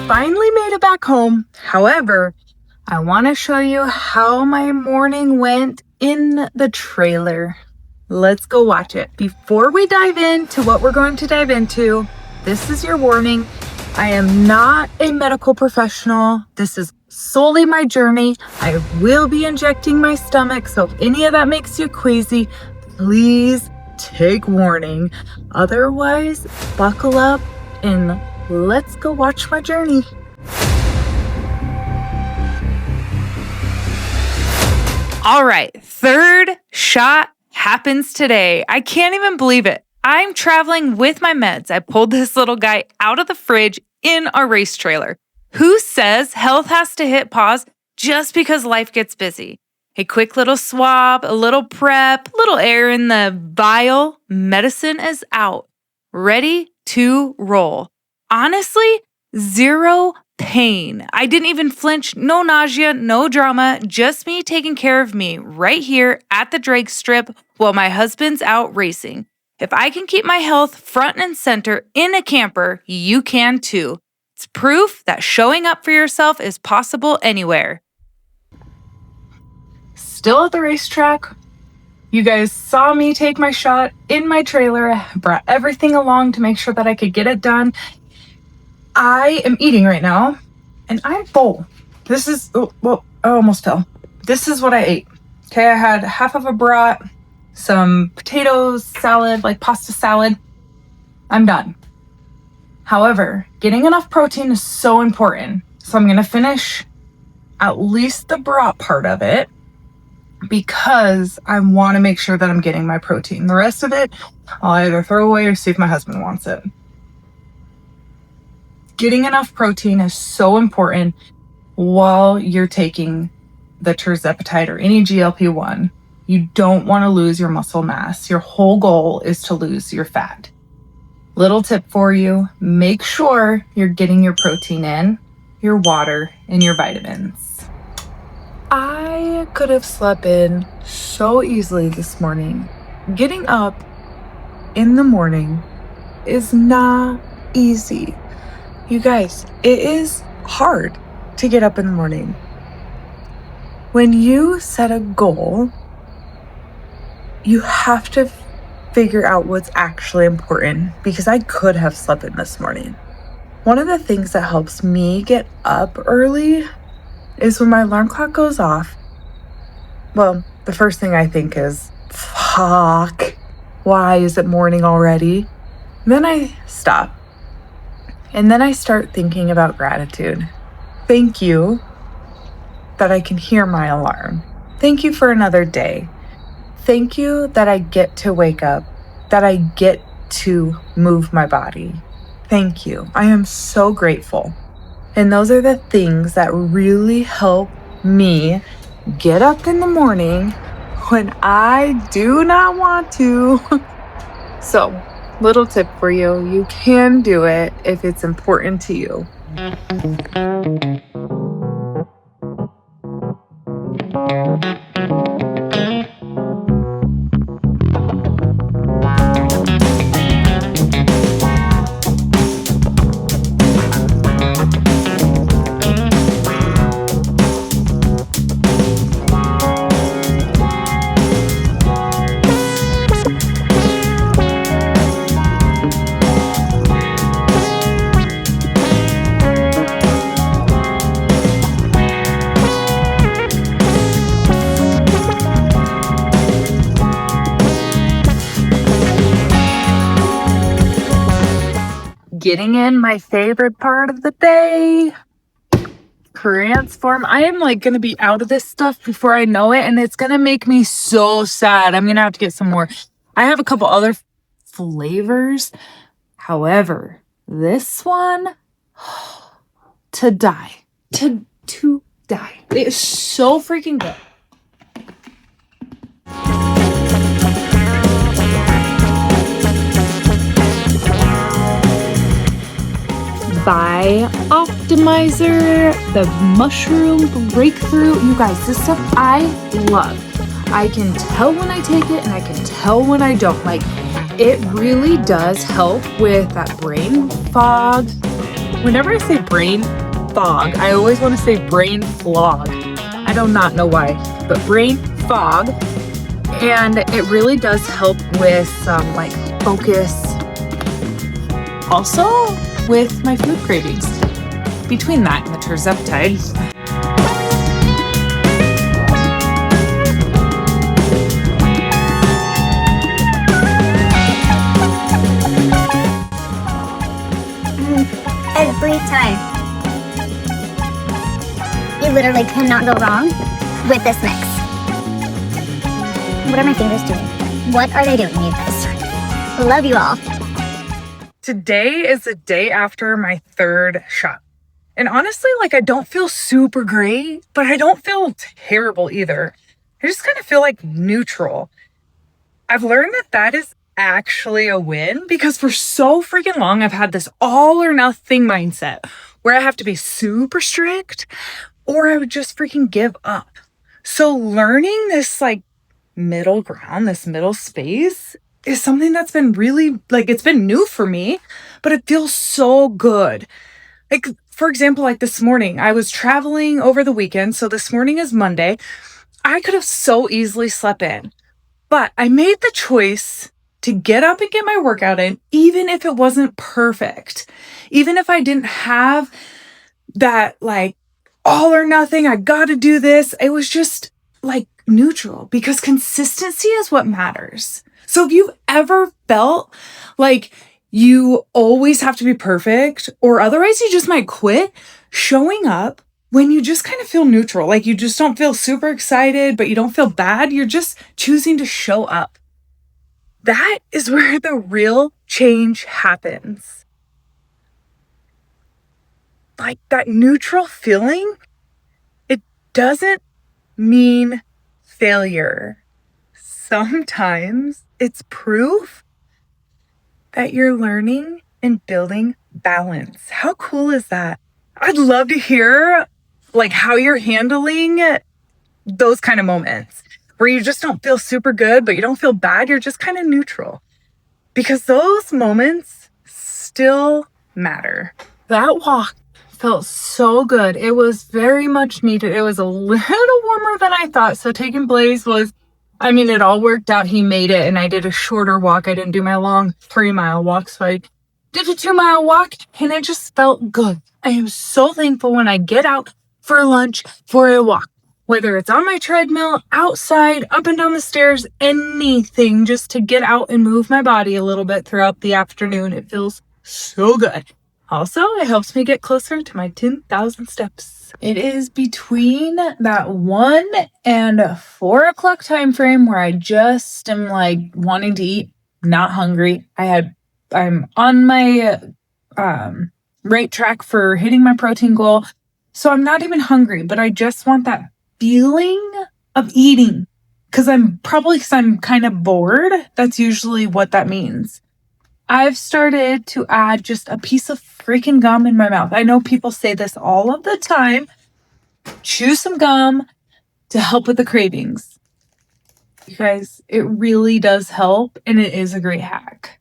finally made it back home. However, I want to show you how my morning went in the trailer. Let's go watch it. Before we dive into what we're going to dive into, this is your warning. I am not a medical professional. This is solely my journey. I will be injecting my stomach, so if any of that makes you queasy, please take warning. Otherwise, buckle up and let's go watch my journey. All right, third shot happens today. I can't even believe it. I'm traveling with my meds. I pulled this little guy out of the fridge in our race trailer. Who says health has to hit pause just because life gets busy? A quick little swab, a little prep, little air in the vial. Medicine is out. Ready to roll. Honestly, zero pain. I didn't even flinch, no nausea, no drama, just me taking care of me right here at the drag strip while my husband's out racing. If I can keep my health front and center in a camper, you can too. It's proof that showing up for yourself is possible anywhere. Still at the racetrack. You guys saw me take my shot in my trailer. I brought everything along to make sure that I could get it done. I am eating right now, and I'm full. This is, I almost fell. This is what I ate. Okay, I had half of a brat, some potatoes, salad, like pasta salad. I'm done. However, getting enough protein is so important. So I'm going to finish at least the brat part of it because I want to make sure that I'm getting my protein. The rest of it, I'll either throw away or see if my husband wants it. Getting enough protein is so important while you're taking the Tirzepatide or any GLP-1. You don't want to lose your muscle mass. Your whole goal is to lose your fat. Little tip for you, make sure you're getting your protein in, your water, and your vitamins. I could have slept in so easily this morning. Getting up in the morning is not easy. You guys, it is hard to get up in the morning. When you set a goal, you have to figure out what's actually important because I could have slept in this morning. One of the things that helps me get up early is when my alarm clock goes off. Well, the first thing I think is, fuck, why is it morning already? Then I stop. And then I start thinking about gratitude. Thank you that I can hear my alarm. Thank you for another day. Thank you that I get to wake up, that I get to move my body. Thank you. I am so grateful. And those are the things that really help me get up in the morning when I do not want to. So, little tip for you, you can do it if it's important to you. Getting in my favorite part of the day, transform. I am like going to be out of this stuff before I know it, and it's going to make me so sad. I'm going to have to get some more. I have a couple other flavors. However, this one, to die. To die. It is so freaking good. By Optimizer, the mushroom breakthrough. You guys, this stuff I love. I can tell when I take it and I can tell when I don't. Like, it really does help with that brain fog. Whenever I say brain fog, I always want to say brain flog. I do not know why, but brain fog. And it really does help with some like focus. Also with my food cravings. Between that and the Tirzepatide. Every time. You literally cannot go wrong with this mix. What are my fingers doing? What are they doing, you guys? Love you all. Today is the day after my third shot. And honestly, like I don't feel super great, but I don't feel terrible either. I just kind of feel like neutral. I've learned that that is actually a win because for so freaking long, I've had this all or nothing mindset where I have to be super strict or I would just freaking give up. So learning this like middle ground, this middle space is something that's been really like, it's been new for me, but it feels so good. Like, for example, like this morning, I was traveling over the weekend. So this morning is Monday. I could have so easily slept in, but I made the choice to get up and get my workout in, even if it wasn't perfect, even if I didn't have that like all or nothing, I got to do this. It was just like neutral because consistency is what matters. So if you've ever felt like you always have to be perfect or otherwise you just might quit, showing up when you just kind of feel neutral, like you just don't feel super excited, but you don't feel bad. You're just choosing to show up. That is where the real change happens. Like that neutral feeling, it doesn't mean failure. Sometimes it's proof that you're learning and building balance. How cool is that? I'd love to hear like how you're handling those kind of moments where you just don't feel super good, but you don't feel bad. You're just kind of neutral because those moments still matter. That walk felt so good. It was very much needed. It was a little warmer than I thought. So taking Blaze was, I mean, it all worked out. He made it and I did a shorter walk. I didn't do my long 3-mile walk. So I did a 2-mile walk and it just felt good. I am so thankful when I get out for lunch for a walk, whether it's on my treadmill, outside, up and down the stairs, anything just to get out and move my body a little bit throughout the afternoon. It feels so good. Also, it helps me get closer to my 10,000 steps. It is between that 1 and 4 o'clock time frame where I just am like wanting to eat, not hungry. I'm on my right track for hitting my protein goal. So I'm not even hungry, but I just want that feeling of eating because I'm kind of bored. That's usually what that means. I've started to add just a piece of freaking gum in my mouth. I know people say this all of the time. Chew some gum to help with the cravings. You guys, it really does help and it is a great hack.